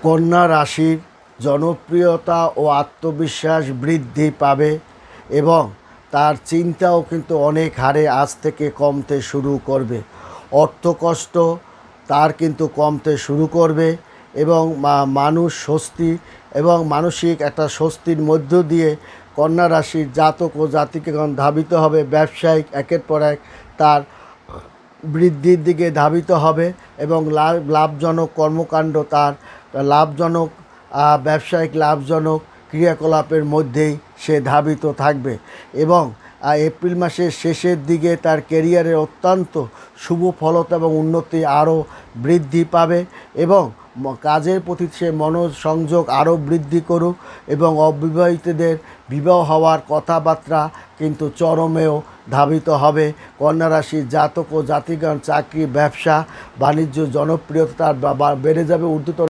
কন্যা রাশির জনপ্রিয়তা ও আত্মবিশ্বাস বৃদ্ধি পাবে এবং তার চিন্তাও কিন্তু অনেক হারে আজ থেকে কমতে শুরু করবে। অর্থকষ্ট তার কিন্তু কমতে শুরু করবে এবং মানুষ স্বস্তি এবং মানসিক একটা স্বস্তির মধ্য দিয়ে কন্যা রাশির জাতক ও জাতিকাগণ ধাবিত হবে। ব্যবসায়িক একের পর এক তার বৃদ্ধির দিকে ধাবিত হবে এবং লাভজনক কর্মকাণ্ড তার লাভজনক ব্যবসায়িক লাভজনক ক্রিয়াকলাপের মধ্যেই সে ধাবিত থাকবে এবং এপ্রিল মাসের শেষের দিকে তার ক্যারিয়ারের অত্যন্ত শুভ ফলতা এবং উন্নতি আরও বৃদ্ধি পাবে এবং কাজের প্রতি সে মনোসংযোগ আরও বৃদ্ধি করুক এবং অবিবাহিতদের বিবাহ হওয়ার কথাবার্তা কিন্তু চরমেও ধাবিত হবে। কন্যা রাশির জাতক ও জাতিগণ চাকরি ব্যবসা বাণিজ্য জনপ্রিয়তা বেড়ে যাবে, ঊর্ধ্বতন